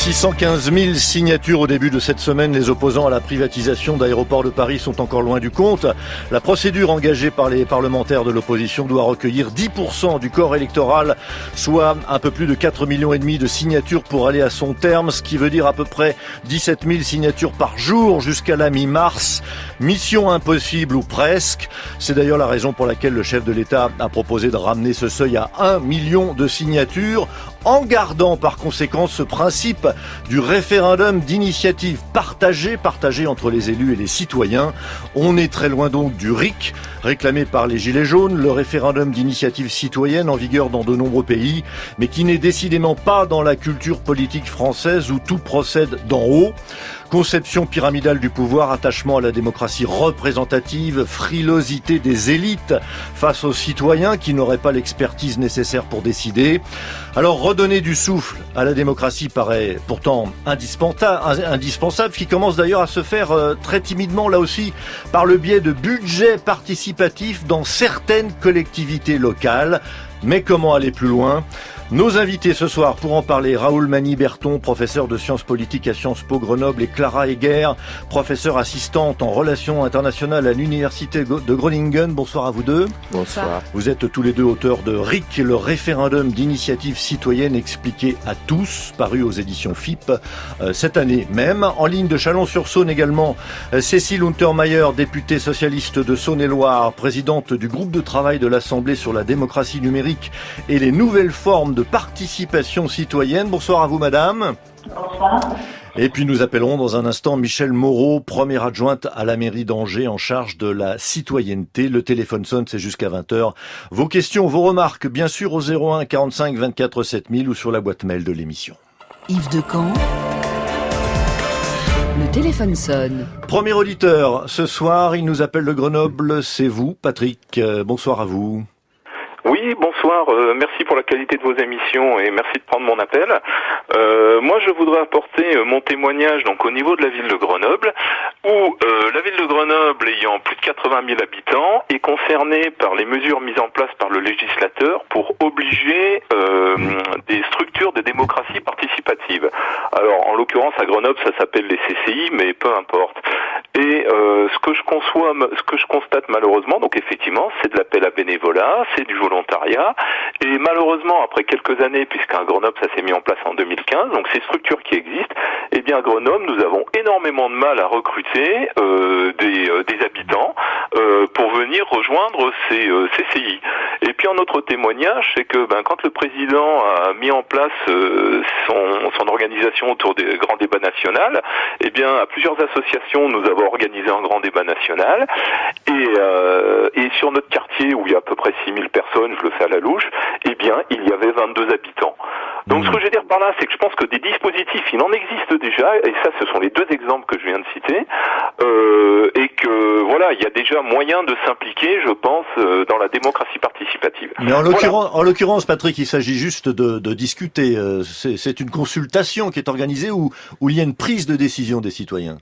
615 000 signatures au début de cette semaine. Les opposants à la privatisation d'Aéroports de Paris sont encore loin du compte. La procédure engagée par les parlementaires de l'opposition doit recueillir 10% du corps électoral, soit un peu plus de 4,5 millions de signatures pour aller à son terme, ce qui veut dire à peu près 17 000 signatures par jour jusqu'à la mi-mars. Mission impossible ou presque. C'est d'ailleurs la raison pour laquelle le chef de l'État a proposé de ramener ce seuil à 1 million de signatures, en gardant par conséquent ce principe du référendum d'initiative partagée entre les élus et les citoyens. On est très loin donc du RIC, réclamé par les Gilets jaunes, le référendum d'initiative citoyenne en vigueur dans de nombreux pays, mais qui n'est décidément pas dans la culture politique française où tout procède d'en haut. Conception pyramidale du pouvoir, attachement à la démocratie représentative, frilosité des élites face aux citoyens qui n'auraient pas l'expertise nécessaire pour décider. Alors redonner du souffle à la démocratie paraît pourtant indispensable, qui commence d'ailleurs à se faire très timidement là aussi par le biais de budgets participatifs dans certaines collectivités locales. Mais comment aller plus loin ? Nos invités ce soir pour en parler, Raoul Mani-Berton, professeur de sciences politiques à Sciences Po Grenoble, et Clara Egger, professeure assistante en relations internationales à l'université de Groningen. Bonsoir à vous deux. Bonsoir. Vous êtes tous les deux auteurs de RIC, le référendum d'initiative citoyenne expliqué à tous, paru aux éditions FIP cette année même. En ligne de Chalon-sur-Saône également, Cécile Untermaier, députée socialiste de Saône-et-Loire, présidente du groupe de travail de l'Assemblée sur la démocratie numérique et les nouvelles formes de participation citoyenne. Bonsoir à vous, madame. Bonsoir. Et puis nous appellerons dans un instant Michèle Moreau, première adjointe à la mairie d'Angers en charge de la citoyenneté. Le téléphone sonne, c'est jusqu'à 20h. Vos questions, vos remarques, bien sûr au 01 45 24 7000 ou sur la boîte mail de l'émission. Yves Decamp. Le téléphone sonne. Premier auditeur, ce soir, il nous appelle de Grenoble, c'est vous, Patrick. Bonsoir à vous. Oui, bonsoir. Merci pour la qualité de vos émissions et merci de prendre mon appel. Moi, je voudrais apporter mon témoignage donc au niveau de la ville de Grenoble, où la ville de Grenoble, ayant plus de 80 000 habitants, est concernée par les mesures mises en place par le législateur pour obliger des structures de démocratie participative. Alors, en l'occurrence, à Grenoble, ça s'appelle les CCI, mais peu importe. Et ce que je constate malheureusement, donc effectivement, c'est de l'appel à bénévolat, c'est du volontariat, et malheureusement, après quelques années, puisqu'à Grenoble, ça s'est mis en place en 2015, donc ces structures qui existent, eh bien à Grenoble, nous avons énormément de mal à recruter des habitants pour venir rejoindre ces CCI. Et puis un autre témoignage, c'est que quand le président a mis en place son organisation autour des grands débats nationaux, eh bien à plusieurs associations, nous avons organisé un grand débat national, et sur notre quartier où il y a à peu près 6000 personnes, je le fais à la louche, eh bien il y avait 22 habitants. Donc ce que je veux dire par là, c'est que je pense que des dispositifs, il en existe déjà, et ça ce sont les deux exemples que je viens de citer, et que voilà, il y a déjà moyen de s'impliquer, je pense, dans la démocratie participative. Mais en l'occurrence, Patrick, il s'agit juste de discuter. C'est une consultation qui est organisée où il y a une prise de décision des citoyens.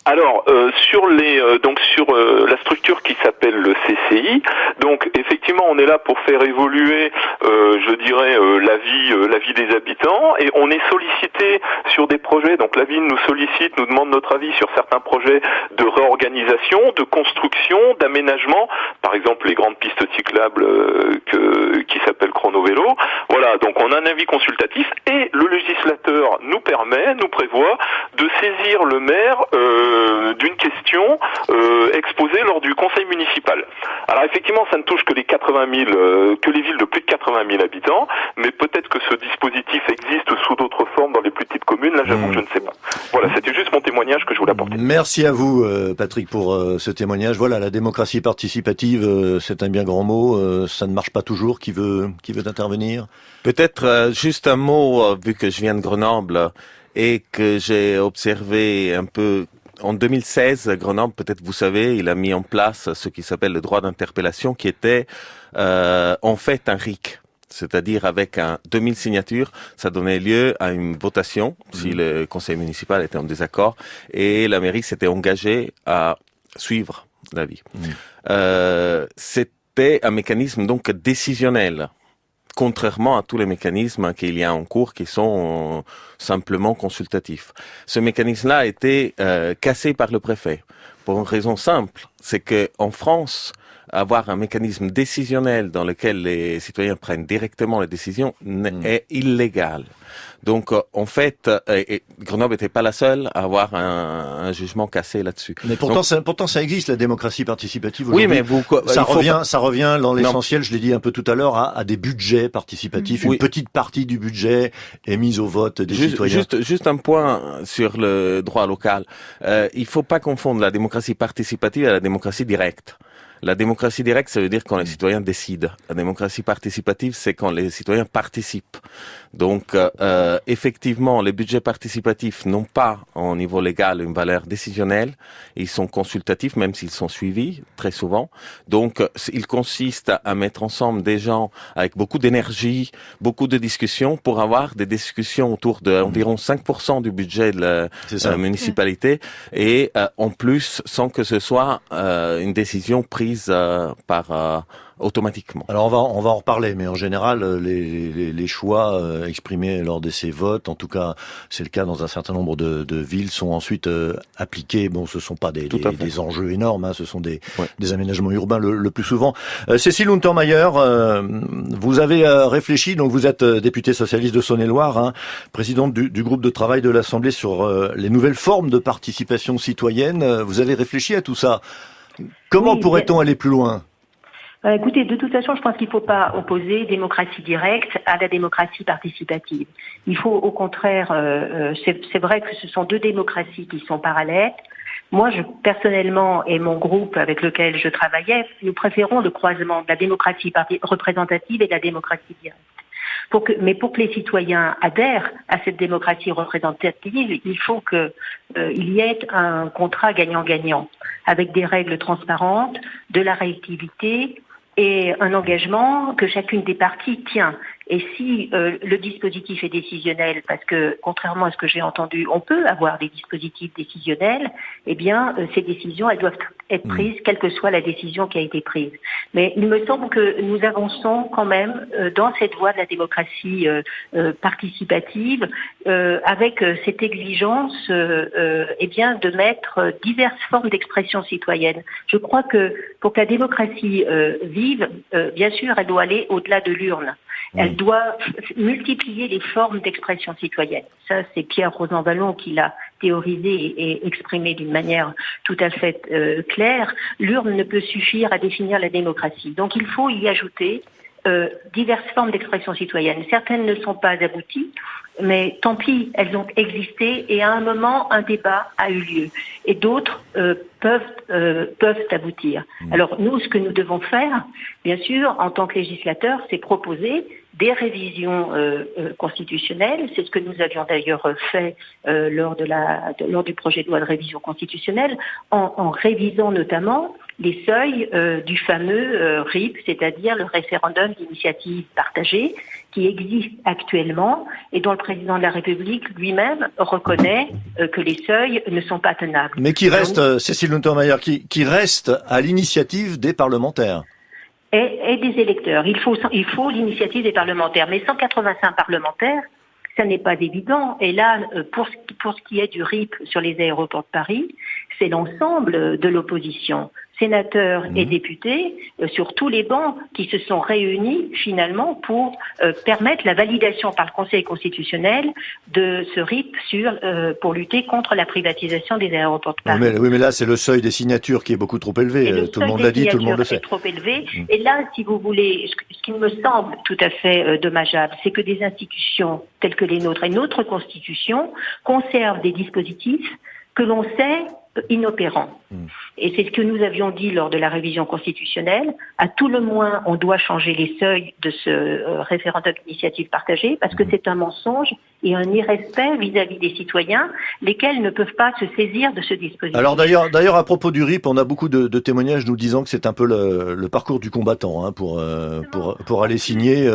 Alors sur la structure qui s'appelle le CCI, donc effectivement on est là pour faire évoluer, je dirais la vie des habitants, et on est sollicité sur des projets. Donc la ville nous sollicite, nous demande notre avis sur certains projets de réorganisation, de construction, d'aménagement, par exemple les grandes pistes cyclables qui s'appellent Chrono-Vélo. Voilà, donc on a un avis consultatif et le législateur nous prévoit de saisir le maire d'une question exposée lors du conseil municipal. Alors effectivement, ça ne touche que les 80 000, que les villes de plus de 80 000 habitants, mais peut-être que ce dispositif existe sous d'autres formes dans les plus petites communes. Là, j'avoue que je ne sais pas. Voilà, c'était juste mon témoignage que je voulais apporter. Merci à vous, Patrick, pour ce témoignage. Voilà, la démocratie participative, c'est un bien grand mot. Ça ne marche pas toujours. Qui veut intervenir ? Peut-être juste un mot, vu que je viens de Grenoble et que j'ai observé un peu. En 2016, Grenoble, peut-être vous savez, il a mis en place ce qui s'appelle le droit d'interpellation, qui était en fait un RIC. C'est-à-dire avec 2000 signatures, ça donnait lieu à une votation si le conseil municipal était en désaccord, et la mairie s'était engagée à suivre l'avis. C'était un mécanisme donc décisionnel contrairement à tous les mécanismes qu'il y a en cours qui sont simplement consultatifs. Ce mécanisme-là a été cassé par le préfet pour une raison simple, c'est que en France, avoir un mécanisme décisionnel dans lequel les citoyens prennent directement les décisions est illégal. Donc, en fait, Grenoble n'était pas la seule à avoir un jugement cassé là-dessus. Mais pourtant, ça existe, la démocratie participative aujourd'hui. Oui, mais ça revient dans l'essentiel, je l'ai dit un peu tout à l'heure, à des budgets participatifs. Une petite partie du budget est mise au vote des citoyens. Juste un point sur le droit local. Il faut pas confondre la démocratie participative et la démocratie directe. La démocratie directe, ça veut dire quand les citoyens décident. La démocratie participative, c'est quand les citoyens participent. Donc, effectivement, les budgets participatifs n'ont pas, au niveau légal, une valeur décisionnelle. Ils sont consultatifs, même s'ils sont suivis, très souvent. Donc, il consiste à mettre ensemble des gens avec beaucoup d'énergie, beaucoup de discussions, pour avoir des discussions autour d'environ 5% du budget de la municipalité. Et en plus, sans que ce soit une décision prise automatiquement. Alors on va en reparler, mais en général les choix exprimés lors de ces votes, en tout cas c'est le cas dans un certain nombre de villes, sont ensuite appliqués. Bon, ce sont pas des enjeux énormes, hein, ce sont des aménagements urbains le plus souvent. Cécile Untermaier, vous avez réfléchi, donc vous êtes députée socialiste de Saône-et-Loire, hein, présidente du groupe de travail de l'Assemblée sur les nouvelles formes de participation citoyenne. Vous avez réfléchi à tout ça. Comment pourrait-on aller plus loin ? Écoutez, de toute façon, je pense qu'il ne faut pas opposer démocratie directe à la démocratie participative. Il faut au contraire, c'est vrai que ce sont deux démocraties qui sont parallèles. Moi, personnellement, et mon groupe avec lequel je travaillais, nous préférons le croisement de la démocratie représentative et de la démocratie directe. Mais pour que les citoyens adhèrent à cette démocratie représentative, il faut que il y ait un contrat gagnant-gagnant avec des règles transparentes, de la réactivité et un engagement que chacune des parties tient. Et si le dispositif est décisionnel, parce que contrairement à ce que j'ai entendu, on peut avoir des dispositifs décisionnels, eh bien ces décisions, elles doivent être prises, quelle que soit la décision qui a été prise. Mais il me semble que nous avançons quand même dans cette voie de la démocratie participative, avec cette exigence, eh bien de mettre diverses formes d'expression citoyenne. Je crois que pour que la démocratie vive, bien sûr, elle doit aller au-delà de l'urne. Elle doit multiplier les formes d'expression citoyenne. Ça, c'est Pierre Rosanvallon qui l'a théorisé et exprimé d'une manière tout à fait claire. L'urne ne peut suffire à définir la démocratie. Donc il faut y ajouter diverses formes d'expression citoyenne. Certaines ne sont pas abouties, mais tant pis, elles ont existé et à un moment, un débat a eu lieu. Et d'autres peuvent aboutir. Alors nous, ce que nous devons faire, bien sûr, en tant que législateurs, c'est proposer des révisions constitutionnelles. C'est ce que nous avions d'ailleurs fait lors du projet de loi de révision constitutionnelle, en révisant notamment les seuils du fameux RIP, c'est-à-dire le référendum d'initiative partagée, qui existe actuellement et dont le président de la République lui-même reconnaît que les seuils ne sont pas tenables. Mais qui reste, Cécile Untermaier, qui reste à l'initiative des parlementaires. Et des électeurs. Il faut l'initiative des parlementaires. Mais 185 parlementaires, ça n'est pas évident. Et là, pour ce qui est du RIP sur les aéroports de Paris, c'est l'ensemble de l'opposition, sénateurs et députés, sur tous les bancs, qui se sont réunis finalement pour permettre la validation par le Conseil constitutionnel de ce RIP pour lutter contre la privatisation des aéroports de Paris. Oui, mais là, c'est le seuil des signatures qui est beaucoup trop élevé. Tout le monde l'a dit, tout le monde le sait. C'est trop élevé. Et là, si vous voulez, ce qui me semble tout à fait dommageable, c'est que des institutions telles que les nôtres et notre Constitution conservent des dispositifs que l'on sait inopérants. Et c'est ce que nous avions dit lors de la révision constitutionnelle. À tout le moins, on doit changer les seuils de ce référendum d'initiative partagée parce que c'est un mensonge et un irrespect vis-à-vis des citoyens, lesquels ne peuvent pas se saisir de ce dispositif. Alors d'ailleurs, à propos du RIP, on a beaucoup de témoignages nous disant que c'est un peu le parcours du combattant, hein, pour aller signer.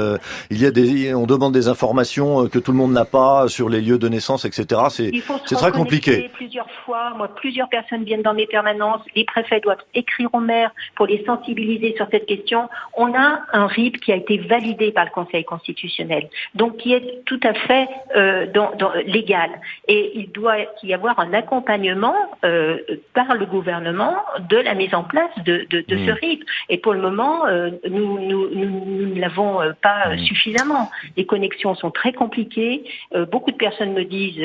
On demande des informations que tout le monde n'a pas sur les lieux de naissance, etc. C'est très compliqué. Plusieurs fois, plusieurs personnes viennent dans mes permanences. Les préfets doivent écrire aux maires pour les sensibiliser sur cette question. On a un RIP qui a été validé par le Conseil constitutionnel, donc qui est tout à fait légal. Et il doit y avoir un accompagnement par le gouvernement de la mise en place de ce RIP. Et pour le moment, nous ne l'avons pas suffisamment. Les connexions sont très compliquées. Beaucoup de personnes me disent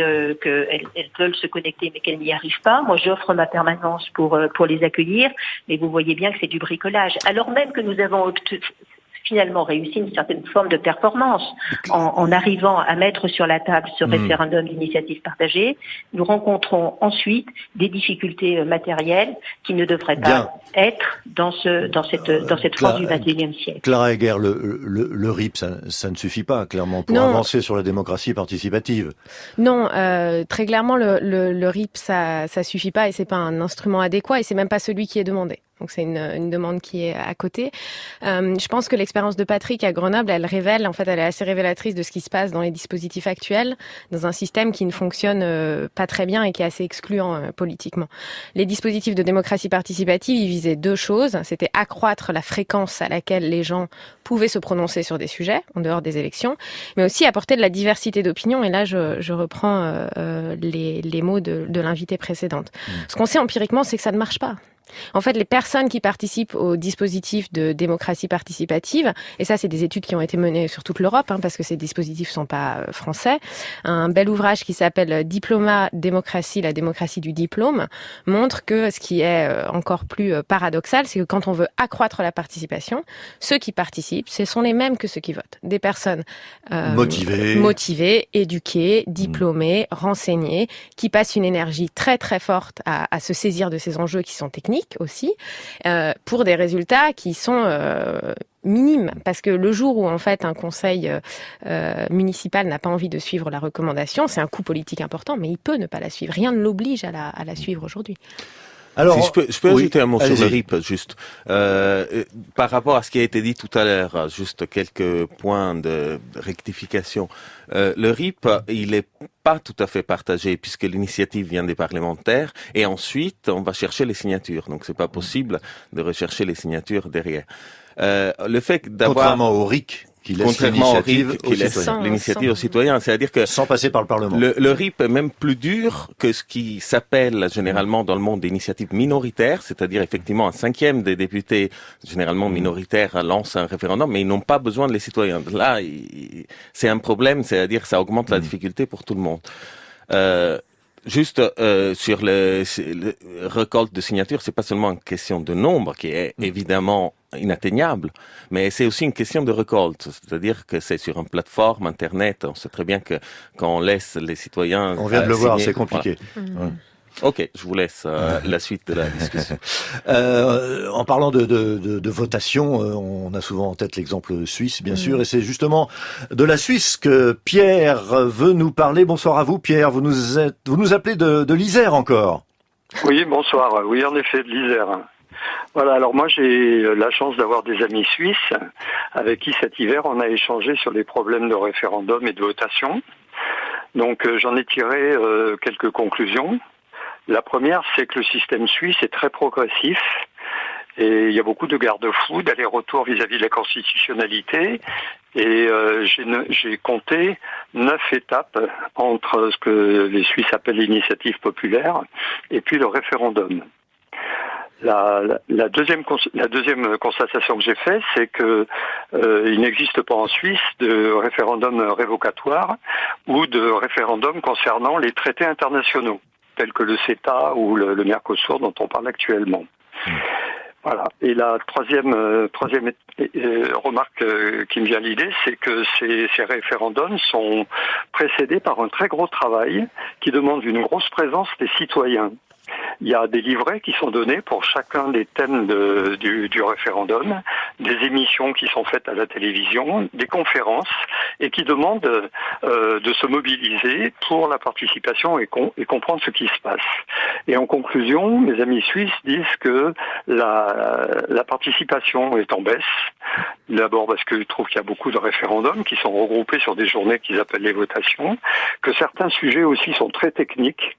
qu'elles veulent se connecter mais qu'elles n'y arrivent pas. Moi, j'offre ma permanence pour les accueillir, mais vous voyez bien que c'est du bricolage. Alors même que nous avons finalement réussi une certaine forme de performance en arrivant à mettre sur la table ce référendum d'initiative partagée, nous rencontrons ensuite des difficultés matérielles qui ne devraient pas être dans cette phase du XXIe siècle. Clara Egger, le RIP, ça ne suffit pas clairement pour avancer sur la démocratie participative. Non, très clairement le RIP ça suffit pas et c'est pas un instrument adéquat et c'est même pas celui qui est demandé. Donc c'est une demande qui est à côté. Je pense que l'expérience de Patrick à Grenoble, elle est assez révélatrice de ce qui se passe dans les dispositifs actuels, dans un système qui ne fonctionne pas très bien et qui est assez excluant politiquement. Les dispositifs de démocratie participative, ils visaient deux choses. C'était accroître la fréquence à laquelle les gens pouvaient se prononcer sur des sujets, en dehors des élections, mais aussi apporter de la diversité d'opinion. Et là, je reprends les mots de l'invitée précédente. Ce qu'on sait empiriquement, c'est que ça ne marche pas. En fait, les personnes qui participent au dispositif de démocratie participative, et ça, c'est des études qui ont été menées sur toute l'Europe, parce que ces dispositifs sont pas français. Un bel ouvrage qui s'appelle Diploma, démocratie, la démocratie du diplôme, montre que ce qui est encore plus paradoxal, c'est que quand on veut accroître la participation, ceux qui participent, ce sont les mêmes que ceux qui votent. Des personnes motivées, éduquées, diplômées, renseignées, qui passent une énergie très très forte à se saisir de ces enjeux qui sont techniques aussi, pour des résultats qui sont minimes, parce que le jour où en fait un conseil municipal n'a pas envie de suivre la recommandation, c'est un coût politique important, mais il peut ne pas la suivre. Rien ne l'oblige à la suivre aujourd'hui. Alors, si je peux ajouter un mot sur le RIP, juste par rapport à ce qui a été dit tout à l'heure, juste quelques points de rectification. Le RIP, il est pas tout à fait partagé puisque l'initiative vient des parlementaires et ensuite on va chercher les signatures. Donc c'est pas possible de rechercher les signatures derrière. Le fait d'avoir contrairement au RIC qui laisse l'initiative aux citoyens, c'est-à-dire que sans passer par le Parlement. Le RIP est même plus dur que ce qui s'appelle généralement dans le monde des initiatives minoritaires, c'est-à-dire effectivement un cinquième des députés généralement minoritaires lancent un référendum, mais ils n'ont pas besoin des citoyens. Là, c'est un problème, c'est-à-dire que ça augmente la difficulté pour tout le monde. Juste sur le récolte de signatures, c'est pas seulement une question de nombre qui est évidemment inatteignable, mais c'est aussi une question de récolte, c'est-à-dire que c'est sur une plateforme internet. On sait très bien que quand on laisse les citoyens, on vient de le voir, c'est compliqué. Voilà. Ok, je vous laisse la suite de la discussion. En parlant de votation, on a souvent en tête l'exemple suisse, bien sûr, et c'est justement de la Suisse que Pierre veut nous parler. Bonsoir à vous, Pierre. Vous nous appelez de l'Isère encore. Oui, bonsoir. Oui, en effet, de l'Isère. Voilà, alors moi j'ai la chance d'avoir des amis suisses avec qui cet hiver on a échangé sur les problèmes de référendum et de votation. Donc j'en ai tiré quelques conclusions. La première, c'est que le système suisse est très progressif et il y a beaucoup de garde-fous, d'aller-retour vis-à-vis de la constitutionnalité. Et j'ai compté 9 étapes entre ce que les Suisses appellent l'initiative populaire et puis le référendum. La deuxième constatation que j'ai faite, c'est que il n'existe pas en Suisse de référendum révocatoire ou de référendum concernant les traités internationaux, tels que le CETA ou le Mercosur dont on parle actuellement. Voilà. Et la troisième remarque qui me vient à l'idée, c'est que ces référendums sont précédés par un très gros travail qui demande une grosse présence des citoyens. Il y a des livrets qui sont donnés pour chacun des thèmes du référendum, des émissions qui sont faites à la télévision, des conférences, et qui demandent de se mobiliser pour la participation et comprendre ce qui se passe. Et en conclusion, mes amis suisses disent que la participation est en baisse. D'abord parce qu'ils trouvent qu'il y a beaucoup de référendums qui sont regroupés sur des journées qu'ils appellent les votations, que certains sujets aussi sont très techniques,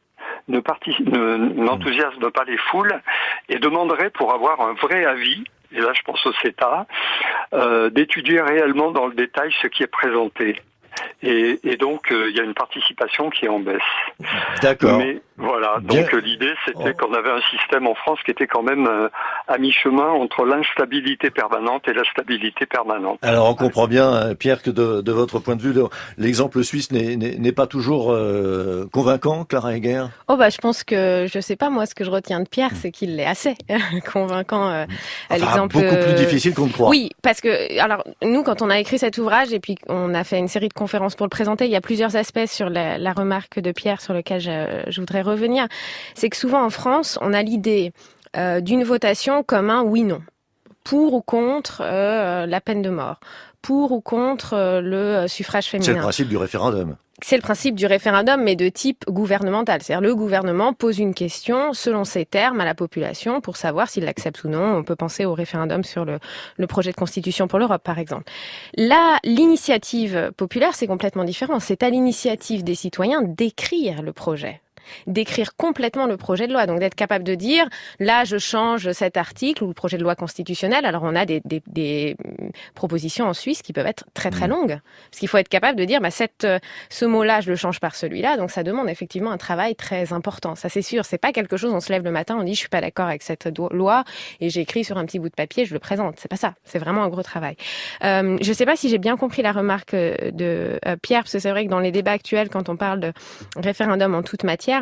n'enthousiasment pas les foules et demanderaient, pour avoir un vrai avis, et là je pense au CETA, d'étudier réellement dans le détail ce qui est présenté. Et donc il y a une participation qui est en baisse. D'accord. Mais voilà, donc l'idée c'était qu'on avait un système en France qui était quand même à mi-chemin entre l'instabilité permanente et la stabilité permanente. Alors on comprend bien, Pierre, que de votre point de vue, l'exemple suisse n'est pas toujours convaincant, Clara Egger. Oh je pense que, je sais pas moi, ce que je retiens de Pierre, c'est qu'il l'est assez convaincant. L'exemple beaucoup plus difficile qu'on ne croit. Oui, parce que alors nous, quand on a écrit cet ouvrage et puis on a fait une série de conférences pour le présenter, il y a plusieurs aspects sur la remarque de Pierre sur lequel je voudrais revenir. C'est que souvent en France, on a l'idée d'une votation comme un oui-non. Pour ou contre la peine de mort. Pour ou contre le suffrage féminin. C'est le principe du référendum. C'est le principe du référendum, mais de type gouvernemental. C'est-à-dire le gouvernement pose une question selon ses termes à la population pour savoir s'il l'accepte ou non. On peut penser au référendum sur le projet de constitution pour l'Europe, par exemple. Là, l'initiative populaire, c'est complètement différent. C'est à l'initiative des citoyens d'écrire le projet. D'écrire complètement le projet de loi, donc d'être capable de dire là je change cet article ou le projet de loi constitutionnel. Alors on a des propositions en Suisse qui peuvent être très très longues, parce qu'il faut être capable de dire ce mot-là je le change par celui-là, donc ça demande effectivement un travail très important. Ça c'est sûr, c'est pas quelque chose, on se lève le matin, on dit je suis pas d'accord avec cette loi et j'écris sur un petit bout de papier, je le présente. C'est pas ça, c'est vraiment un gros travail. Je sais pas si j'ai bien compris la remarque de Pierre, parce que c'est vrai que dans les débats actuels, quand on parle de référendum en toute matière,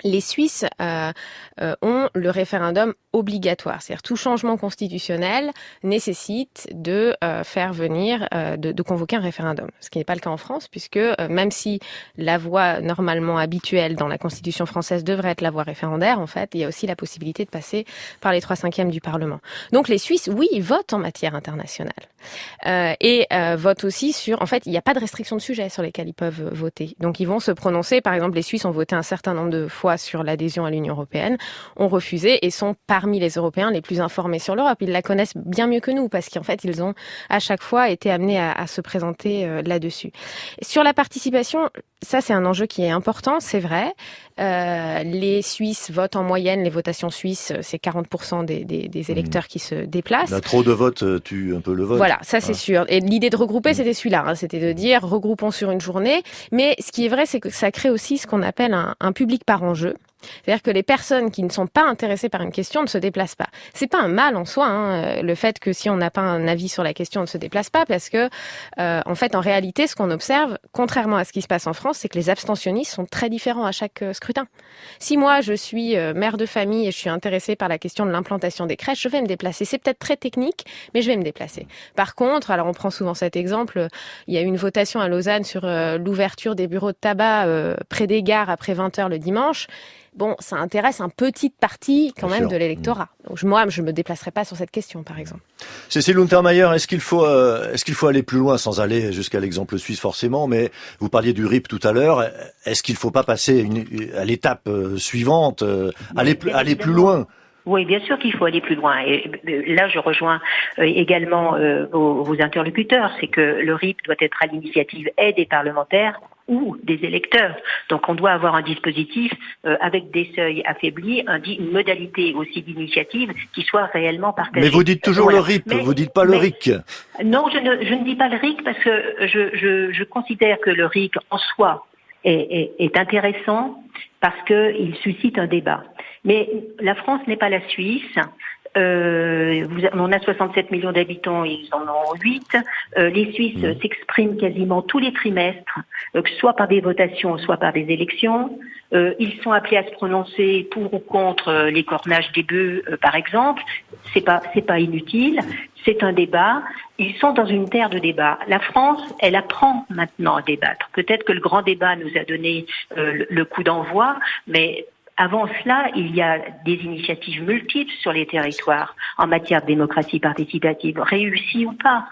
les Suisses ont le référendum obligatoire. C'est-à-dire tout changement constitutionnel nécessite de faire venir, de convoquer un référendum. Ce qui n'est pas le cas en France, puisque même si la voie normalement habituelle dans la Constitution française devrait être la voie référendaire, en fait, il y a aussi la possibilité de passer par les 3/5 du Parlement. Donc les Suisses, oui, votent en matière internationale. Et votent aussi sur... En fait, il n'y a pas de restriction de sujets sur lesquels ils peuvent voter. Donc ils vont se prononcer. Par exemple, les Suisses ont voté un certain nombre de fois sur l'adhésion à l'Union européenne, ont refusé et sont parmi les Européens les plus informés sur l'Europe. Ils la connaissent bien mieux que nous parce qu'en fait, ils ont à chaque fois été amenés à se présenter là-dessus. Sur la participation, ça c'est un enjeu qui est important, c'est vrai. Les Suisses votent en moyenne, les votations suisses, c'est 40% des électeurs qui se déplacent. Là, trop de votes tue un peu le vote. Voilà, ça c'est sûr. Et l'idée de regrouper, c'était celui-là. C'était de dire, regroupons sur une journée. Mais ce qui est vrai, c'est que ça crée aussi ce qu'on appelle un public par enjeu. C'est-à-dire que les personnes qui ne sont pas intéressées par une question ne se déplacent pas. C'est pas un mal en soi, le fait que si on n'a pas un avis sur la question, on ne se déplace pas, parce que en fait, en réalité, ce qu'on observe, contrairement à ce qui se passe en France, c'est que les abstentionnistes sont très différents à chaque scrutin. Si moi, je suis mère de famille et je suis intéressée par la question de l'implantation des crèches, je vais me déplacer. C'est peut-être très technique, mais je vais me déplacer. Par contre, alors on prend souvent cet exemple, il y a eu une votation à Lausanne sur l'ouverture des bureaux de tabac près des gares après 20h le dimanche. Bon, ça intéresse un petite partie quand même de l'électorat. Donc, moi, je me déplacerai pas sur cette question, par exemple. Cécile Untermaier, est-ce qu'il faut aller plus loin, sans aller jusqu'à l'exemple suisse forcément, mais vous parliez du RIP tout à l'heure, est-ce qu'il ne faut pas passer à l'étape suivante, aller plus loin? Oui, bien sûr qu'il faut aller plus loin. Et là, je rejoins également vos interlocuteurs. C'est que le RIP doit être à l'initiative des parlementaires ou des électeurs. Donc, on doit avoir un dispositif avec des seuils affaiblis, une modalité aussi d'initiative qui soit réellement partagée. Mais vous dites toujours le RIP, vous dites pas le RIC. Non, je ne dis pas le RIC parce que je considère que le RIC en soi est intéressant parce qu'il suscite un débat. Mais la France n'est pas la Suisse. On a 67 millions d'habitants, ils en ont 8. Les Suisses s'expriment quasiment tous les trimestres, soit par des votations, soit par des élections. Ils sont appelés à se prononcer pour ou contre les cornages des bœufs, par exemple. C'est pas inutile. C'est un débat. Ils sont dans une terre de débat. La France, elle apprend maintenant à débattre. Peut-être que le grand débat nous a donné le coup d'envoi, mais Avant cela, il y a des initiatives multiples sur les territoires en matière de démocratie participative, réussies ou pas,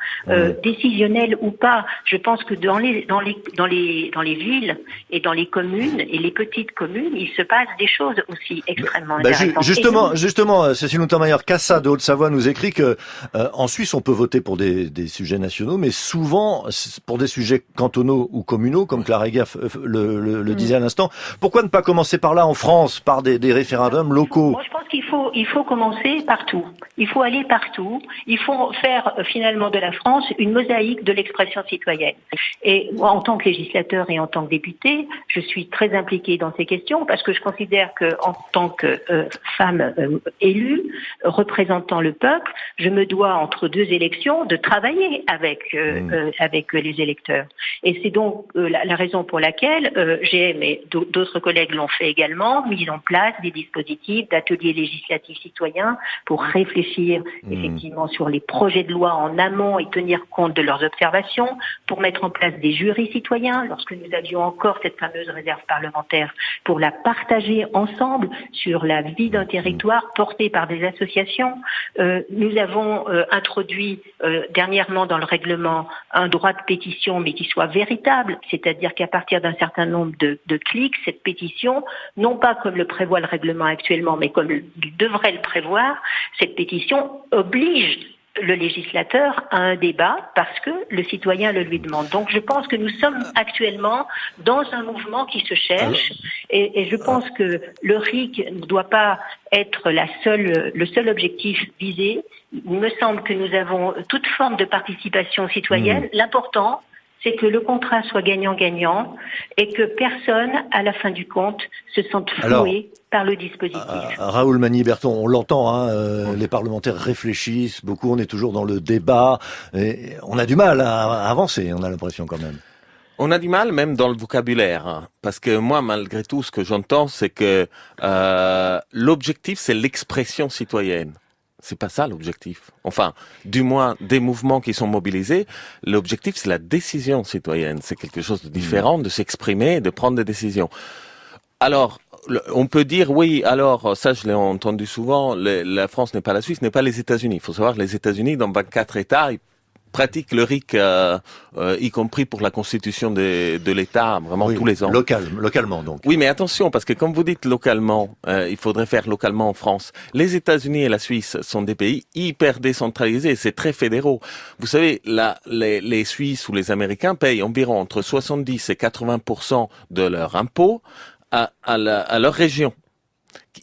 décisionnelles ou pas. Je pense que dans les villes et dans les communes et les petites communes, il se passe des choses aussi extrêmement intéressantes. Justement, Cécile Untermaier-Cassa de Haute-Savoie nous écrit que en Suisse, on peut voter pour des sujets nationaux, mais souvent pour des sujets cantonaux ou communaux, comme Clara Egger le disait à l'instant. Pourquoi ne pas commencer par là en France, par des référendums locaux? Moi, je pense qu'il faut commencer partout. Il faut aller partout. Il faut faire finalement de la France une mosaïque de l'expression citoyenne. Et moi, en tant que législateur et en tant que député, je suis très impliquée dans ces questions parce que je considère que, en tant que femme élue, représentant le peuple, je me dois entre deux élections de travailler avec les électeurs. Et c'est donc la raison pour laquelle j'ai, mais d'autres collègues l'ont fait également, mis en place des dispositifs d'ateliers législatifs citoyens pour réfléchir effectivement sur les projets de loi en amont et tenir compte de leurs observations, pour mettre en place des jurys citoyens lorsque nous avions encore cette fameuse réserve parlementaire, pour la partager ensemble sur la vie d'un territoire porté par des associations. Nous avons introduit dernièrement dans le règlement un droit de pétition, mais qui soit véritable, c'est-à-dire qu'à partir d'un certain nombre de clics, cette pétition, non pas comme le prévoit le règlement actuellement, mais comme il devrait le prévoir, cette pétition oblige le législateur à un débat parce que le citoyen le lui demande. Donc je pense que nous sommes actuellement dans un mouvement qui se cherche et je pense que le RIC ne doit pas être le seul objectif visé. Il me semble que nous avons toute forme de participation citoyenne. L'important, c'est que le contrat soit gagnant-gagnant et que personne, à la fin du compte, se sente floué par le dispositif. Raoul Magny-Berton, on l'entend, les parlementaires réfléchissent beaucoup, on est toujours dans le débat, et on a du mal à avancer, on a l'impression quand même. On a du mal même dans le vocabulaire, parce que moi, malgré tout, ce que j'entends, c'est que l'objectif, c'est l'expression citoyenne. C'est pas ça l'objectif. Enfin, du moins, des mouvements qui sont mobilisés, l'objectif, c'est la décision citoyenne. C'est quelque chose de différent, de s'exprimer, de prendre des décisions. Alors, on peut dire, oui, alors, ça je l'ai entendu souvent, la France n'est pas la Suisse, n'est pas les États-Unis. Il faut savoir que les États-Unis, dans 24 États, ils pratiquent le RIC, y compris pour la constitution de l'État, vraiment tous les ans. Localement donc. Oui, mais attention, parce que comme vous dites localement, il faudrait faire localement en France. Les États-Unis et la Suisse sont des pays hyper décentralisés, c'est très fédéraux. Vous savez, les Suisses ou les Américains payent environ entre 70 et 80% de leurs impôts à leur région.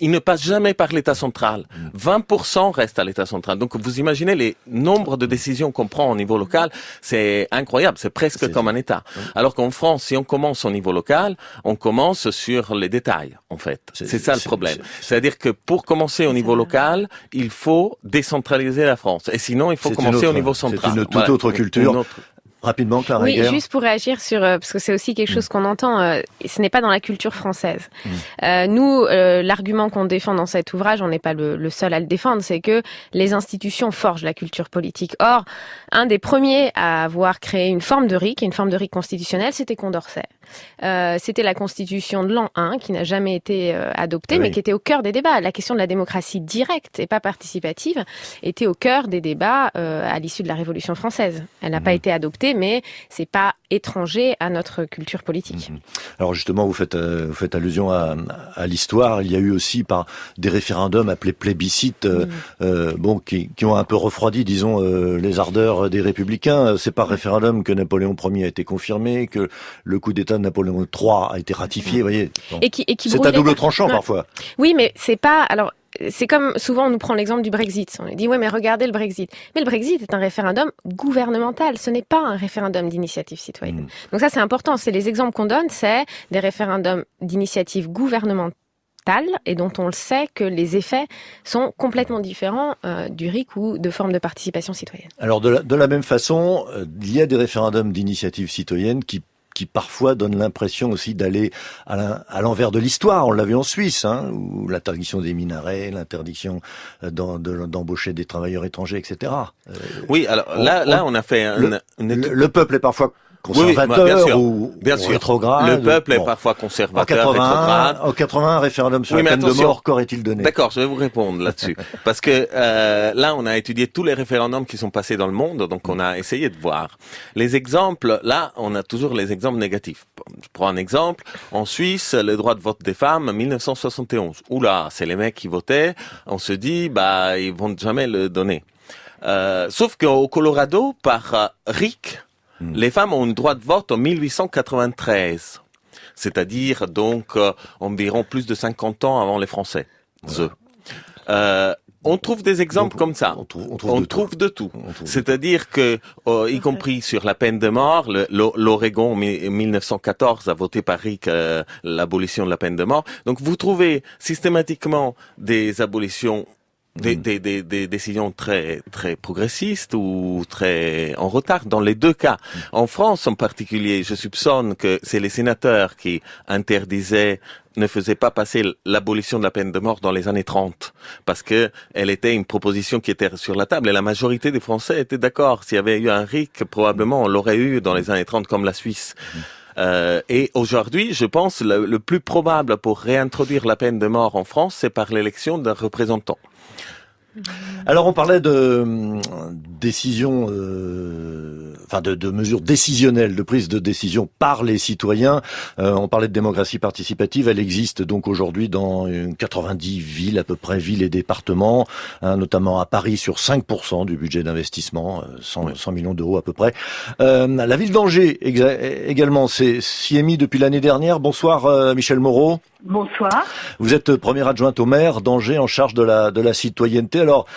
Ils ne passent jamais par l'État central. 20% restent à l'État central. Donc, vous imaginez les nombres de décisions qu'on prend au niveau local, c'est incroyable. C'est presque comme un État. Alors qu'en France, si on commence au niveau local, on commence sur les détails, en fait. C'est ça le problème. C'est-à-dire que pour commencer au niveau local, il faut décentraliser la France. Et sinon, il faut commencer au niveau central. C'est une toute autre culture. Rapidement, Clara Egger. Oui, juste pour réagir sur, parce que c'est aussi quelque chose qu'on entend, ce n'est pas dans la culture française. Nous, l'argument qu'on défend dans cet ouvrage, on n'est pas le seul à le défendre, c'est que les institutions forgent la culture politique. Or, un des premiers à avoir créé une forme de RIC constitutionnelle, c'était Condorcet. C'était la constitution de l'an 1 qui n'a jamais été adoptée, mais qui était au cœur des débats. La question de la démocratie directe et pas participative était au cœur des débats à l'issue de la Révolution française. Elle n'a pas été adoptée, mais c'est pas étranger à notre culture politique. Alors justement, vous faites allusion à l'histoire. Il y a eu aussi des référendums appelés plébiscites, qui ont un peu refroidi, disons, les ardeurs des républicains. C'est par référendum que Napoléon Ier a été confirmé, que le coup d'État de Napoléon III a été ratifié. Vous voyez, c'est à double tranchant parfois. Oui, mais c'est pas. Alors, c'est comme souvent on nous prend l'exemple du Brexit. On dit ouais, mais regardez le Brexit. Mais le Brexit est un référendum gouvernemental. Ce n'est pas un référendum d'initiative citoyenne. Donc ça, c'est important. C'est les exemples qu'on donne, c'est des référendums d'initiative gouvernementale et dont on le sait que les effets sont complètement différents du RIC ou de formes de participation citoyenne. Alors de la même façon, il y a des référendums d'initiative citoyenne qui parfois donnent l'impression aussi d'aller à l'envers de l'histoire. On l'a vu en Suisse, où l'interdiction des minarets, l'interdiction d'embaucher des travailleurs étrangers, etc. Oui, alors là, on a fait le peuple est parfois conservateur ou bien sûr. rétrograde. Le peuple est parfois conservateur, en rétrograde. En 81, un référendum sur la peine de mort, qu'aurait-il donné? D'accord, je vais vous répondre là-dessus. Parce que là, on a étudié tous les référendums qui sont passés dans le monde, donc on a essayé de voir. Les exemples, là, on a toujours les exemples négatifs. Je prends un exemple. En Suisse, le droit de vote des femmes, 1971. Oula, c'est les mecs qui votaient. On se dit, ils vont jamais le donner. Sauf qu'au Colorado, par RIC, les femmes ont un droit de vote en 1893. C'est-à-dire, donc, environ plus de 50 ans avant les Français. On trouve des exemples comme ça. On trouve de tout. C'est-à-dire que, y compris sur la peine de mort, l'Oregon en 1914 a voté par RIC l'abolition de la peine de mort. Donc vous trouvez systématiquement des abolitions, des décisions très très progressistes ou très en retard dans les deux cas. En France en particulier, je soupçonne que c'est les sénateurs qui ne faisaient pas passer l'abolition de la peine de mort dans les années 30, parce que elle était une proposition qui était sur la table et la majorité des Français étaient d'accord. S'il y avait eu un RIC, probablement on l'aurait eu dans les années 30 comme la Suisse. Et aujourd'hui, je pense le plus probable pour réintroduire la peine de mort en France, c'est par l'élection d'un représentant. Alors on parlait de décisions, de mesures décisionnelles, de prise de décision par les citoyens. On parlait de démocratie participative, elle existe donc aujourd'hui dans 90 villes, à peu près villes et départements, notamment à Paris sur 5% du budget d'investissement, 100 millions d'euros à peu près. La ville d'Angers également s'y est mis depuis l'année dernière. Bonsoir Michel Moreau. Bonsoir. Vous êtes première adjointe au maire d'Angers en charge de la citoyenneté. Alors,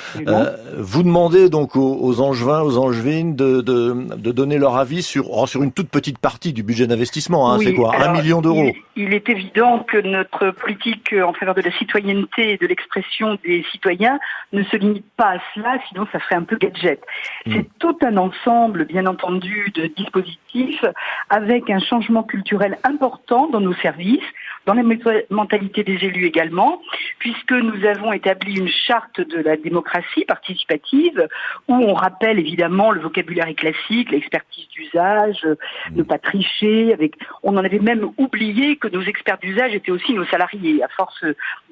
vous demandez donc aux Angevins, aux Angevines de donner leur avis sur une toute petite partie du budget d'investissement. Oui, c'est quoi, 1 million d'euros? Il est évident que notre politique en faveur de la citoyenneté et de l'expression des citoyens ne se limite pas à cela, sinon ça ferait un peu gadget. C'est tout un ensemble, bien entendu, de dispositifs avec un changement culturel important dans nos services, dans la mentalité des élus également, puisque nous avons établi une charte de la démocratie participative où on rappelle évidemment le vocabulaire classique, l'expertise d'usage, ne pas tricher. On en avait même oublié que nos experts d'usage étaient aussi nos salariés. À force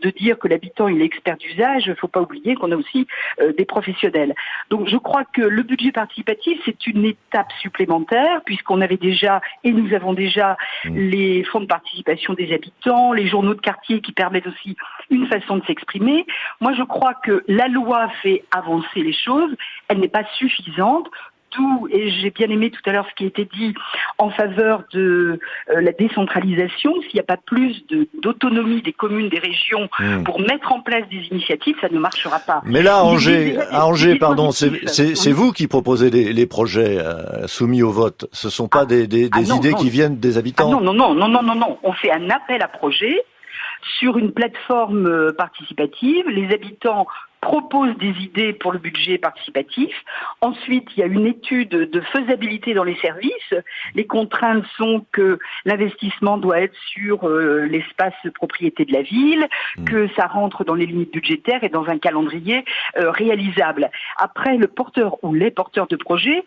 de dire que l'habitant il est expert d'usage, il ne faut pas oublier qu'on a aussi des professionnels. Donc je crois que le budget participatif, c'est une étape supplémentaire, puisqu'on avait déjà, et nous avons déjà, les fonds de participation des habitants, les journaux de quartier qui permettent aussi une façon de s'exprimer. Moi, je crois que la loi fait avancer les choses. Elle n'est pas suffisante. Et j'ai bien aimé tout à l'heure ce qui a été dit en faveur de la décentralisation. S'il n'y a pas plus d'autonomie des communes, des régions pour mettre en place des initiatives, ça ne marchera pas. Mais là, à Angers, c'est vous qui proposez les projets soumis au vote. Ce ne sont pas des idées qui viennent des habitants. Non. On fait un appel à projet sur une plateforme participative. Les habitants proposent des idées pour le budget participatif. Ensuite, il y a une étude de faisabilité dans les services. Les contraintes sont que l'investissement doit être sur l'espace propriété de la ville, que ça rentre dans les limites budgétaires et dans un calendrier réalisable. Après, le porteur ou les porteurs de projet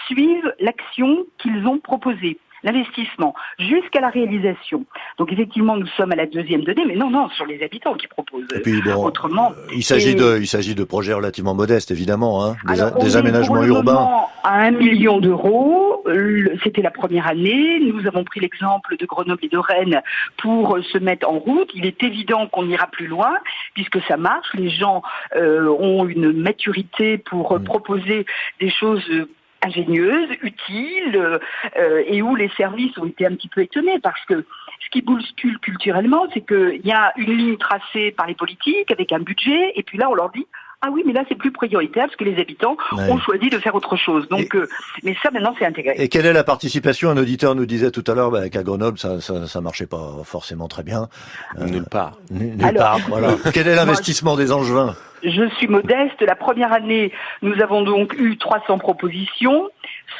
suivent l'action qu'ils ont proposée. L'investissement jusqu'à la réalisation. Donc effectivement, nous sommes à la deuxième donnée, mais non, sur les habitants qui proposent. Et puis autrement, il s'agit de projets relativement modestes, évidemment, des aménagements urbains. À 1 million d'euros, c'était la première année. Nous avons pris l'exemple de Grenoble et de Rennes pour se mettre en route. Il est évident qu'on ira plus loin puisque ça marche. Les gens ont une maturité pour proposer des choses ingénieuse, utile, et où les services ont été un petit peu étonnés parce que ce qui bouscule culturellement, c'est qu'il y a une ligne tracée par les politiques avec un budget, et puis là on leur dit ah oui, mais là c'est plus prioritaire parce que les habitants ont choisi de faire autre chose. Donc, mais ça maintenant c'est intégré. Et quelle est la participation? Un auditeur nous disait tout à l'heure qu'à Grenoble ça marchait pas forcément très bien. Nulle part. Nulle part. Voilà. Quel est l'investissement des Angevins? Je suis modeste. La première année, nous avons donc eu 300 propositions.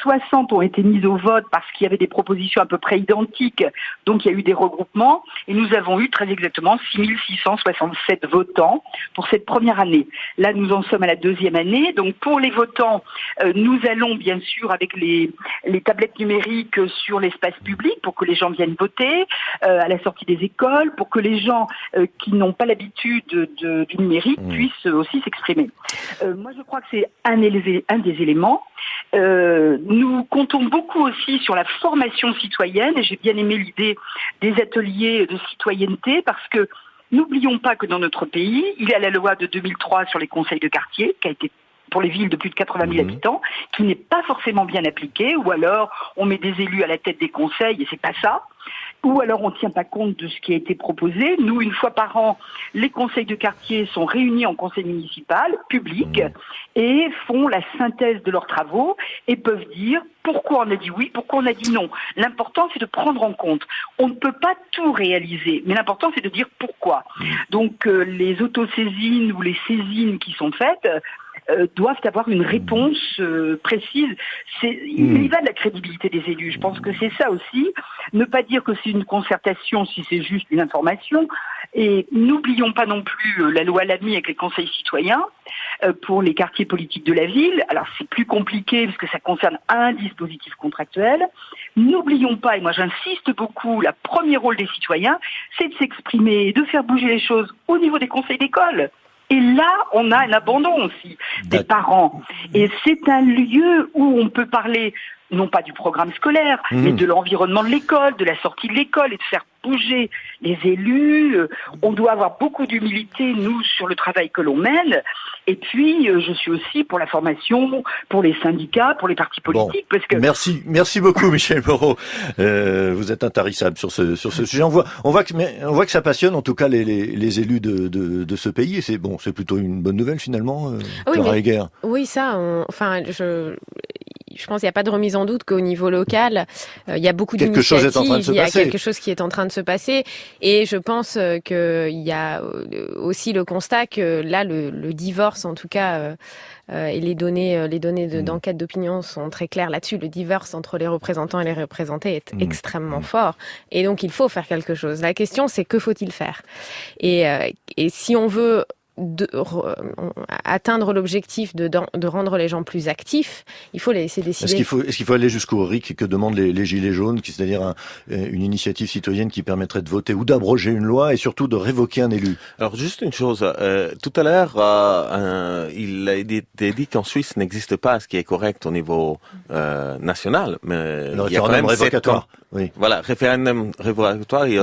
60 ont été mises au vote parce qu'il y avait des propositions à peu près identiques, donc il y a eu des regroupements, et nous avons eu très exactement 6667 votants pour cette première année. Là, nous en sommes à la deuxième année, donc pour les votants, nous allons bien sûr avec les tablettes numériques sur l'espace public pour que les gens viennent voter, à la sortie des écoles, pour que les gens qui n'ont pas l'habitude du numérique puissent aussi s'exprimer. Moi, je crois que c'est un des éléments. Nous comptons beaucoup aussi sur la formation citoyenne, et j'ai bien aimé l'idée des ateliers de citoyenneté, parce que n'oublions pas que dans notre pays, il y a la loi de 2003 sur les conseils de quartier, qui a été pour les villes de plus de 80 000 habitants, qui n'est pas forcément bien appliquée, ou alors on met des élus à la tête des conseils et c'est pas ça. Ou alors on ne tient pas compte de ce qui a été proposé. Nous, une fois par an, les conseils de quartier sont réunis en conseil municipal, public, et font la synthèse de leurs travaux et peuvent dire pourquoi on a dit oui, pourquoi on a dit non. L'important, c'est de prendre en compte. On ne peut pas tout réaliser, mais l'important, c'est de dire pourquoi. Donc, les autosaisines ou les saisines qui sont faites doivent avoir une réponse précise. Il y va de la crédibilité des élus. Je pense que c'est ça aussi. Ne pas dire que c'est une concertation si c'est juste une information. Et n'oublions pas non plus la loi Lamy avec les conseils citoyens pour les quartiers politiques de la ville. Alors c'est plus compliqué parce que ça concerne un dispositif contractuel. N'oublions pas, et moi j'insiste beaucoup, le premier rôle des citoyens, c'est de s'exprimer, de faire bouger les choses au niveau des conseils d'école. Et là, on a un abandon aussi des parents. Et c'est un lieu où on peut parler, non pas du programme scolaire, mais de l'environnement de l'école, de la sortie de l'école, et de faire bouger les élus. On doit avoir beaucoup d'humilité, nous, sur le travail que l'on mène. Et puis, je suis aussi pour la formation, pour les syndicats, pour les partis politiques. Parce que... Merci beaucoup, Michèle Moreau. Vous êtes intarissable sur ce sujet. On voit que ça passionne, en tout cas, les élus de ce pays. Et c'est plutôt une bonne nouvelle, finalement, Clara Heger. Oui, ça, je pense qu'il n'y a pas de remise en doute qu'au niveau local, il y a beaucoup d'initiatives, il y a quelque chose qui est en train de se passer. Et je pense qu'il y a aussi le constat que là, le divorce, en tout cas, et les données d'enquête d'opinion sont très claires là-dessus. Le divorce entre les représentants et les représentés est extrêmement fort. Et donc, il faut faire quelque chose. La question, c'est que faut-il faire ? Et si on veut atteindre l'objectif de rendre les gens plus actifs, il faut les laisser décider. Est-ce qu'il faut aller jusqu'au RIC que demandent les Gilets jaunes, c'est-à-dire une initiative citoyenne qui permettrait de voter ou d'abroger une loi et surtout de révoquer un élu? Alors juste une chose, tout à l'heure, il a été dit qu'en Suisse n'existe pas ce qui est correct au niveau national, mais le référendum révocatoire. Oui. Voilà, référendum révocatoire, il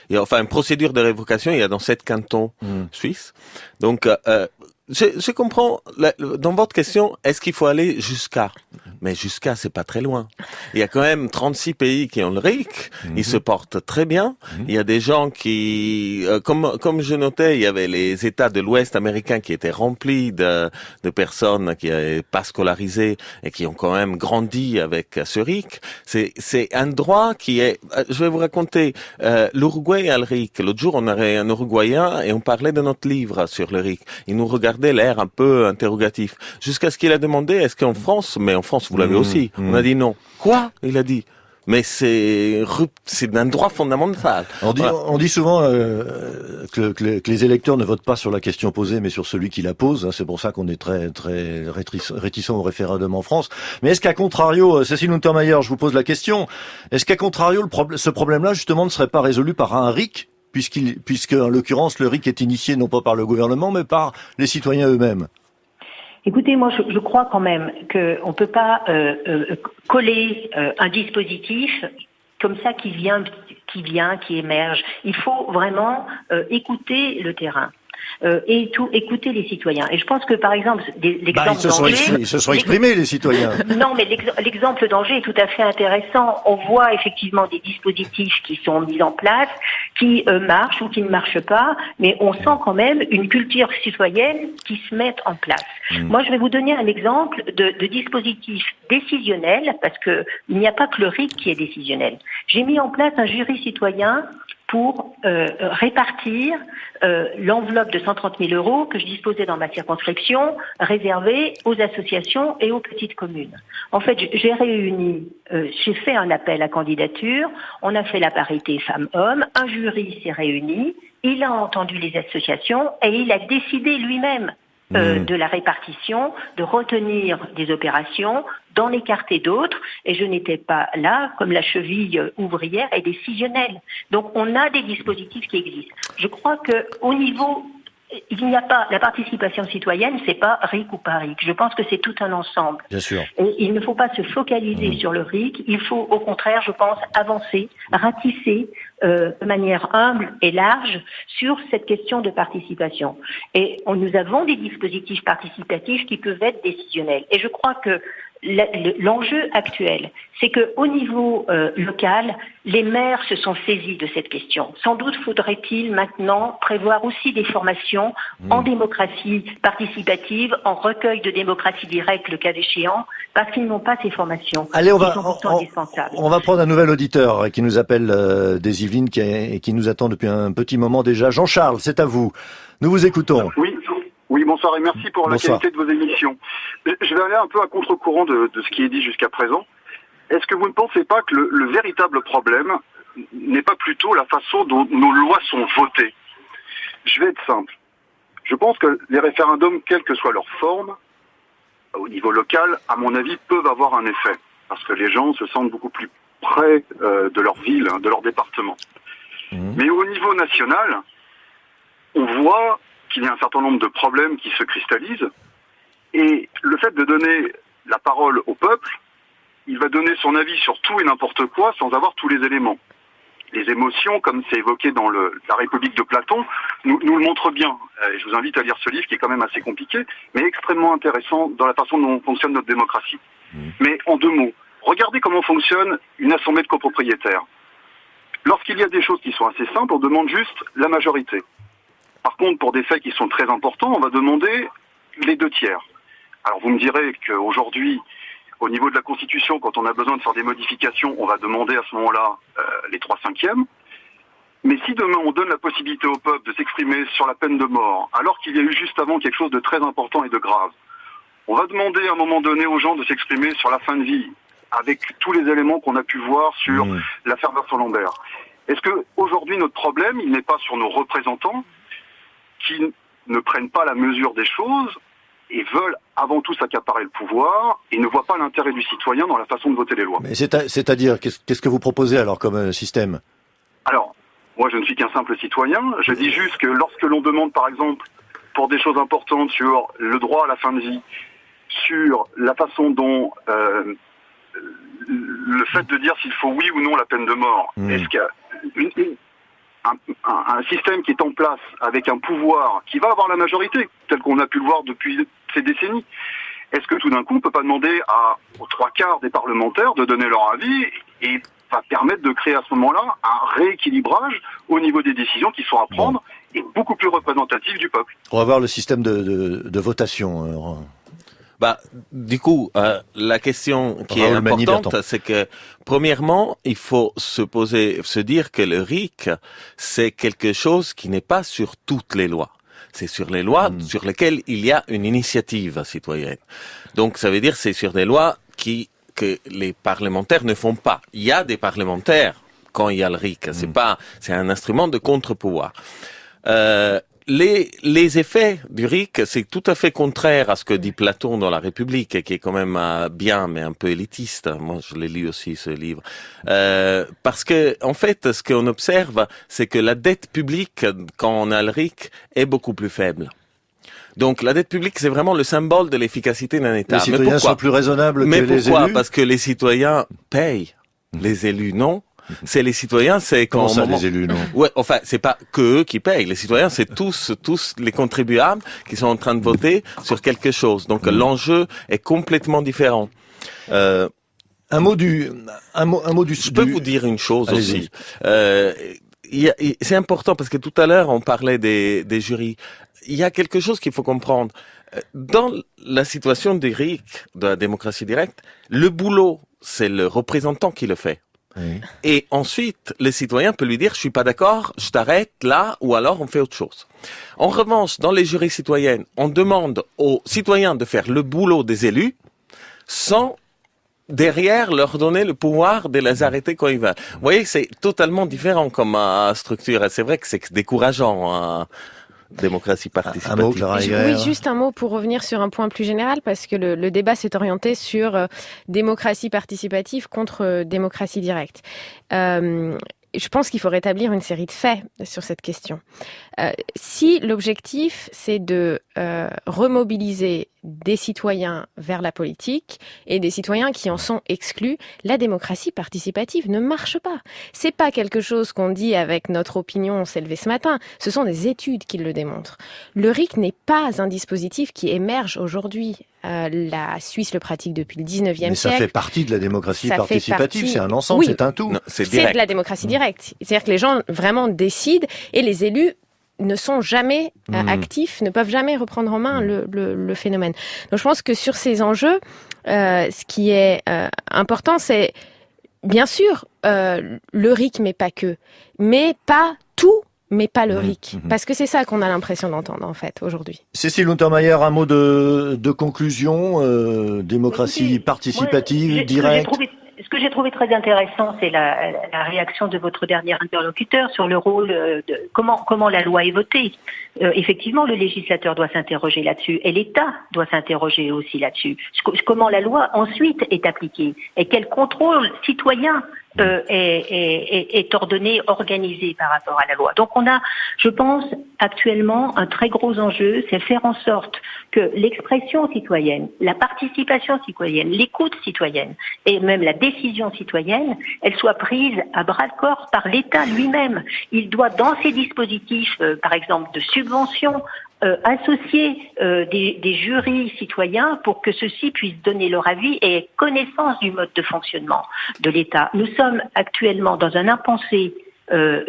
y a enfin une procédure de révocation, il y a dans 7 cantons suisses. Donc, je comprends, dans votre question, est-ce qu'il faut aller jusqu'à? Mais jusqu'à, c'est pas très loin. Il y a quand même 36 pays qui ont le RIC, ils se portent très bien. Il y a des gens qui, comme je notais, il y avait les États de l'Ouest américain qui étaient remplis de personnes qui n'étaient pas scolarisées et qui ont quand même grandi avec ce RIC. C'est un droit qui est, je vais vous raconter, l'Uruguay a le RIC. L'autre jour, on avait un Uruguayen et on parlait de notre livre sur le RIC. Il nous regardait l'air un peu interrogatif. Jusqu'à ce qu'il a demandé, est-ce qu'en France, mais en France, vous l'avez aussi. On a dit non. Quoi? Il a dit. Mais c'est un droit fondamental. On dit souvent que les électeurs ne votent pas sur la question posée, mais sur celui qui la pose. C'est pour ça qu'on est très très réticent au référendum en France. Mais est-ce qu'à contrario, Cécile Untermaier, je vous pose la question, est-ce qu'à contrario, ce problème-là, justement, ne serait pas résolu par un RIC, puisque en l'occurrence, le RIC est initié non pas par le gouvernement, mais par les citoyens eux-mêmes? Écoutez, moi, je crois quand même qu'on ne peut pas coller un dispositif comme ça qui émerge. Il faut vraiment écouter le terrain. Et écouter les citoyens. Et je pense que, par exemple, l'exemple d'Angers... Ils se sont exprimés, les citoyens. Non, mais l'exemple d'Angers est tout à fait intéressant. On voit effectivement des dispositifs qui sont mis en place, qui marchent ou qui ne marchent pas, mais on sent quand même une culture citoyenne qui se met en place. Moi, je vais vous donner un exemple de dispositif décisionnel, parce que il n'y a pas que le RIC qui est décisionnel. J'ai mis en place un jury citoyen pour répartir l'enveloppe de 130 000 euros que je disposais dans ma circonscription, réservée aux associations et aux petites communes. En fait, j'ai fait un appel à candidature, on a fait la parité femmes-hommes, un jury s'est réuni, il a entendu les associations et il a décidé lui-même de la répartition, de retenir des opérations, d'en écarter d'autres, et je n'étais pas là comme la cheville ouvrière et décisionnelle. Donc on a des dispositifs qui existent. Je crois que au niveau, il n'y a pas la participation citoyenne, c'est pas RIC ou pas RIC. Je pense que c'est tout un ensemble. Bien sûr. Et il ne faut pas se focaliser sur le RIC. Il faut au contraire, je pense, avancer, ratisser de manière humble et large sur cette question de participation. Et nous avons des dispositifs participatifs qui peuvent être décisionnels. Et je crois que l'enjeu actuel, c'est qu'au niveau local, les maires se sont saisis de cette question. Sans doute faudrait-il maintenant prévoir aussi des formations en démocratie participative, en recueil de démocratie directe, le cas échéant, parce qu'ils n'ont pas ces formations. Allez, qui sont pourtant indispensables. On va prendre un nouvel auditeur qui nous appelle des Yvelines et qui nous attend depuis un petit moment déjà. Jean-Charles, c'est à vous. Nous vous écoutons. Oui, bonsoir et merci pour la qualité de vos émissions. Je vais aller un peu à contre-courant de ce qui est dit jusqu'à présent. Est-ce que vous ne pensez pas que le véritable problème n'est pas plutôt la façon dont nos lois sont votées? Je vais être simple. Je pense que les référendums, quelle que soit leur forme, au niveau local, à mon avis, peuvent avoir un effet. Parce que les gens se sentent beaucoup plus près de leur ville, de leur département. Mais au niveau national, on voit qu'il y a un certain nombre de problèmes qui se cristallisent. Et le fait de donner la parole au peuple, il va donner son avis sur tout et n'importe quoi sans avoir tous les éléments. Les émotions, comme c'est évoqué dans la République de Platon, nous le montrent bien. Je vous invite à lire ce livre qui est quand même assez compliqué, mais extrêmement intéressant dans la façon dont fonctionne notre démocratie. Mais en 2 mots, regardez comment fonctionne une assemblée de copropriétaires. Lorsqu'il y a des choses qui sont assez simples, on demande juste la majorité. Par contre, pour des faits qui sont très importants, on va demander les 2/3. Alors vous me direz qu'aujourd'hui, au niveau de la Constitution, quand on a besoin de faire des modifications, on va demander à ce moment-là les 3/5. Mais si demain on donne la possibilité au peuple de s'exprimer sur la peine de mort, alors qu'il y a eu juste avant quelque chose de très important et de grave, on va demander à un moment donné aux gens de s'exprimer sur la fin de vie, avec tous les éléments qu'on a pu voir sur l'affaire Vincent-Lambert. Est-ce que aujourd'hui notre problème, il n'est pas sur nos représentants qui ne prennent pas la mesure des choses et veulent avant tout s'accaparer le pouvoir et ne voient pas l'intérêt du citoyen dans la façon de voter les lois? Mais c'est-à-dire, qu'est-ce que vous proposez alors comme système? Alors, moi je ne suis qu'un simple citoyen. Je dis juste que lorsque l'on demande par exemple pour des choses importantes sur le droit à la fin de vie, sur la façon dont le fait de dire s'il faut oui ou non la peine de mort, est-ce qu'il y a un système qui est en place avec un pouvoir qui va avoir la majorité, tel qu'on a pu le voir depuis ces décennies, est-ce que tout d'un coup on ne peut pas demander aux 3/4 des parlementaires de donner leur avis et va permettre de créer à ce moment-là un rééquilibrage au niveau des décisions qui sont à prendre et beaucoup plus représentatif du peuple? On va voir le système de votation. Du coup, la question qui est importante, c'est que, premièrement, il faut se dire que le RIC, c'est quelque chose qui n'est pas sur toutes les lois. C'est sur les lois sur lesquelles il y a une initiative citoyenne. Donc, ça veut dire c'est sur des lois que les parlementaires ne font pas. Il y a des parlementaires quand il y a le RIC. C'est un instrument de contre-pouvoir. Les effets du RIC, c'est tout à fait contraire à ce que dit Platon dans la République, qui est quand même bien, mais un peu élitiste. Moi, je l'ai lu aussi, ce livre. Parce que, en fait, ce qu'on observe, c'est que la dette publique, quand on a le RIC, est beaucoup plus faible. Donc, la dette publique, c'est vraiment le symbole de l'efficacité d'un État. Les citoyens sont plus raisonnables que les élus? Mais pourquoi? Parce que les citoyens payent. Les élus, non. C'est les citoyens, c'est quand... Comment ça, les élus, non? Ouais, enfin, c'est pas que eux qui payent. Les citoyens, c'est tous les contribuables qui sont en train de voter sur quelque chose. Donc, l'enjeu est complètement différent. Un mot du... Je peux vous dire une chose aussi. C'est important parce que tout à l'heure, on parlait des jurys. Il y a quelque chose qu'il faut comprendre. Dans la situation des RIC, de la démocratie directe, le boulot, c'est le représentant qui le fait. Oui. Et ensuite, le citoyen peut lui dire, je suis pas d'accord, je t'arrête là, ou alors on fait autre chose. En revanche, dans les jurys citoyennes, on demande aux citoyens de faire le boulot des élus sans derrière leur donner le pouvoir de les arrêter quand ils veulent. Vous voyez, c'est totalement différent comme structure. Et c'est vrai que c'est décourageant. Démocratie participative. Un mot, Clara Heger. Oui, juste un mot pour revenir sur un point plus général, parce que le débat s'est orienté sur démocratie participative contre démocratie directe. Je pense qu'il faut rétablir une série de faits sur cette question. Si l'objectif, c'est de remobiliser des citoyens vers la politique et des citoyens qui en sont exclus, la démocratie participative ne marche pas. C'est pas quelque chose qu'on dit avec notre opinion, on s'est levé ce matin. Ce sont des études qui le démontrent. Le RIC n'est pas un dispositif qui émerge aujourd'hui. La Suisse le pratique depuis le 19e siècle. Mais ça fait partie de la démocratie participative, c'est un ensemble, oui, c'est un tout. Non, c'est de la démocratie directe. C'est-à-dire que les gens vraiment décident et les élus ne sont jamais actifs, ne peuvent jamais reprendre en main le phénomène. Donc je pense que sur ces enjeux, ce qui est important, c'est bien sûr le RIC, mais pas que, mais pas tout, mais pas le RIC. Parce que c'est ça qu'on a l'impression d'entendre, en fait, aujourd'hui. Cécile Untermaier, un mot de conclusion, démocratie participative, directe. Ce que j'ai trouvé très intéressant, c'est la réaction de votre dernier interlocuteur sur le rôle de comment la loi est votée. Effectivement, le législateur doit s'interroger là-dessus et l'État doit s'interroger aussi là-dessus. Comment la loi ensuite est appliquée et quel contrôle citoyen est ordonné, organisé par rapport à la loi. Donc on a, je pense, actuellement un très gros enjeu, c'est faire en sorte que l'expression citoyenne, la participation citoyenne, l'écoute citoyenne et même la décision citoyenne, elle soit prise à bras-le-corps par l'État lui-même. Il doit, dans ses dispositifs, par exemple de subventions, associer des jurys citoyens pour que ceux-ci puissent donner leur avis et aient connaissance du mode de fonctionnement de l'État. Nous sommes actuellement dans un impensé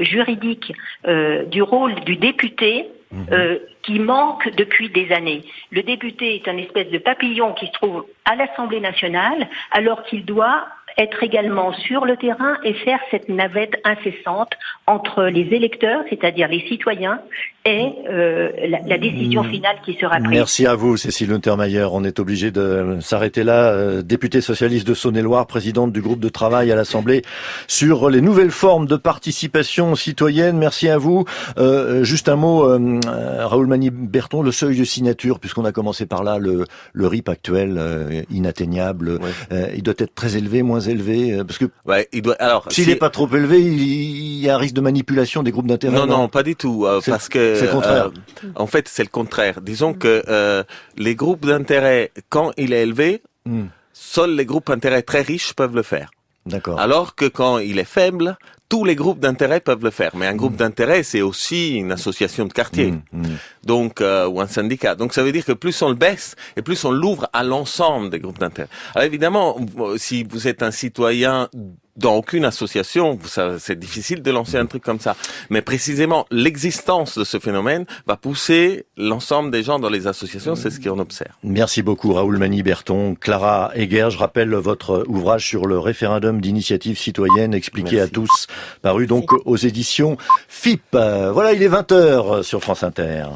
juridique du rôle du député qui manque depuis des années. Le député est un espèce de papillon qui se trouve à l'Assemblée nationale alors qu'il doit être également sur le terrain et faire cette navette incessante entre les électeurs, c'est-à-dire les citoyens, et la décision finale qui sera prise. Merci à vous, Cécile Untermaier. On est obligé de s'arrêter là. Députée socialiste de Saône-et-Loire, présidente du groupe de travail à l'Assemblée sur les nouvelles formes de participation citoyenne. Merci à vous. Juste un mot, Raoul Mani-Berton, le seuil de signature, puisqu'on a commencé par là, le RIP actuel, inatteignable, il doit être très élevé, moins élevé, parce que il doit. Alors, s'il n'est pas trop élevé, il y a un risque de manipulation des groupes d'intérêt. Non, pas du tout, parce que c'est le contraire. En fait, c'est le contraire. Disons que les groupes d'intérêt, quand il est élevé, seuls les groupes d'intérêt très riches peuvent le faire. D'accord. Alors que quand il est faible, tous les groupes d'intérêt peuvent le faire. Mais un groupe d'intérêt, c'est aussi une association de quartier, donc ou un syndicat. Donc ça veut dire que plus on le baisse et plus on l'ouvre à l'ensemble des groupes d'intérêt. Alors évidemment, si vous êtes un citoyen dans aucune association, c'est difficile de lancer un truc comme ça. Mais précisément, l'existence de ce phénomène va pousser l'ensemble des gens dans les associations, c'est ce qu'on observe. Merci beaucoup Raoul Mani-Berton. Clara Heger, je rappelle votre ouvrage sur le référendum d'initiative citoyenne expliqué à tous, paru donc aux éditions FIP. Voilà, il est 20h sur France Inter.